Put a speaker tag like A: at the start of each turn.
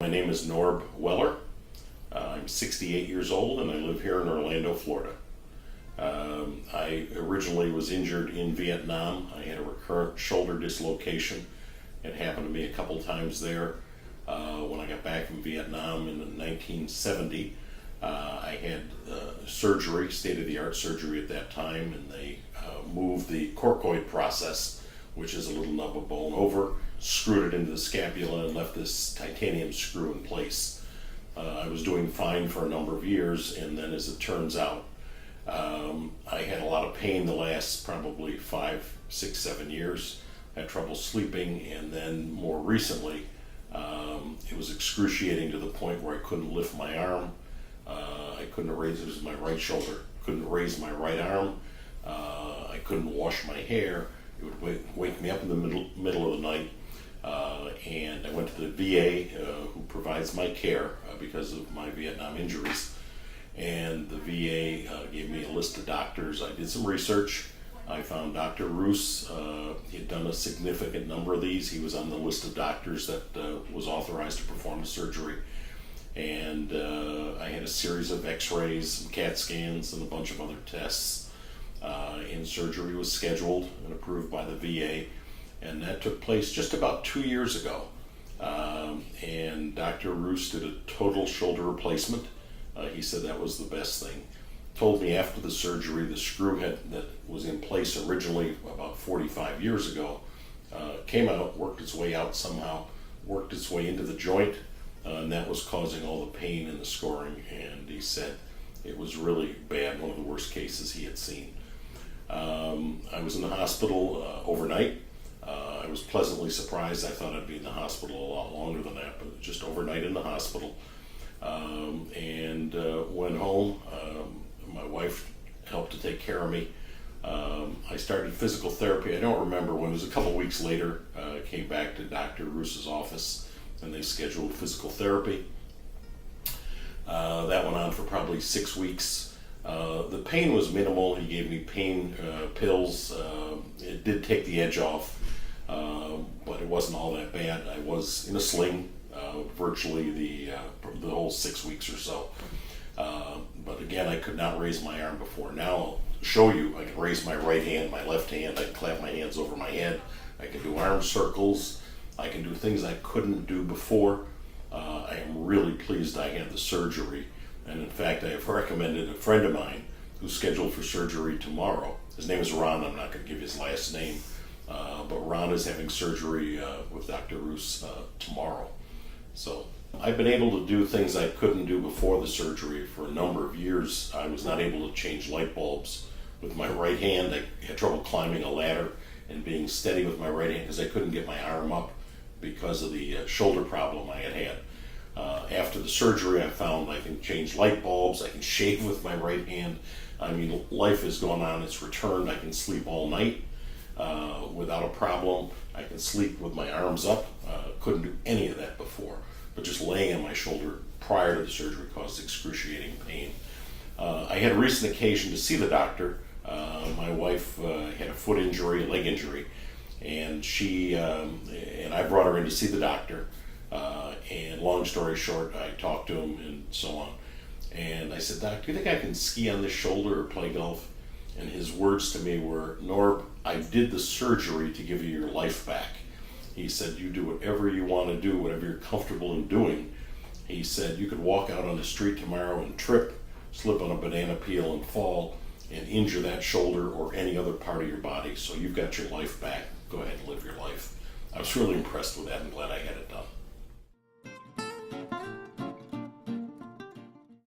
A: My name is Norb Weller. I'm 68 years old and I live here in Orlando, Florida. I originally was injured in Vietnam. I had a recurrent shoulder dislocation. It happened to me a couple times there. When I got back from Vietnam in 1970, I had surgery, state-of-the-art surgery at that time, and they moved the corcoid process, which is a little nub of bone, over, screwed it into the scapula, and left this titanium screw in place. I was doing fine for a number of years, and then as it turns out, I had a lot of pain the last probably 5, 6, 7 years. I had trouble sleeping, and then more recently, it was excruciating to the point where I couldn't lift my arm. I couldn't raise, it was my right shoulder, couldn't raise my right arm. I couldn't wash my hair. It would wake me up in the middle of the night. And I went to the VA, who provides my care because of my Vietnam injuries. And the VA gave me a list of doctors. I did some research. I found Dr. Roos. He had done a significant number of these. He was on the list of doctors that was authorized to perform the surgery. And I had a series of x-rays, some CAT scans, and a bunch of other tests. And surgery was scheduled and approved by the VA. And that took place just about 2 years ago. And Dr. Roos did a total shoulder replacement. He said that was the best thing. Told me after the surgery, the screw head that was in place originally about 45 years ago came out, worked its way out somehow, worked its way into the joint, and that was causing all the pain and the scoring. And he said it was really bad, one of the worst cases he had seen. I was in the hospital overnight. I was pleasantly surprised. I thought I'd be in the hospital a lot longer than that, but just overnight in the hospital. And went home. My wife helped to take care of me. I started physical therapy. I don't remember when. It was a couple weeks later. I came back to Dr. Roos's office and they scheduled physical therapy. That went on for probably 6 weeks. The pain was minimal. He gave me pain pills. It did take the edge off, but it wasn't all that bad. I was in a sling virtually the whole 6 weeks or so. But again, I could not raise my arm before. Now I'll show you. I can raise my right hand, my left hand. I can clap my hands over my head. I can do arm circles. I can do things I couldn't do before. I am really pleased I had the surgery. And in fact, I have recommended a friend of mine who's scheduled for surgery tomorrow. His name is Ron. I'm not going to give you his last name. But Ron is having surgery with Dr. Roos tomorrow. So I've been able to do things I couldn't do before the surgery for a number of years. I was not able to change light bulbs with my right hand. I had trouble climbing a ladder and being steady with my right hand because I couldn't get my arm up because of the shoulder problem I had had. After the surgery, I found I can change light bulbs, I can shave with my right hand. I mean, life has gone on, it's returned. I can sleep all night without a problem. I can sleep with my arms up. Couldn't do any of that before. But just laying on my shoulder prior to the surgery caused excruciating pain. I had a recent occasion to see the doctor. My wife had a foot injury, a leg injury, and and I brought her in to see the doctor. And long story short, I talked to him and so on. And I said, "Doc, do you think I can ski on this shoulder or play golf?" And his words to me were, "Norb, I did the surgery to give you your life back." He said, "You do whatever you want to do, whatever you're comfortable in doing." He said, "You could walk out on the street tomorrow and trip, slip on a banana peel and fall and injure that shoulder or any other part of your body. So you've got your life back. Go ahead and live your life." I was really impressed with that and glad I had it done.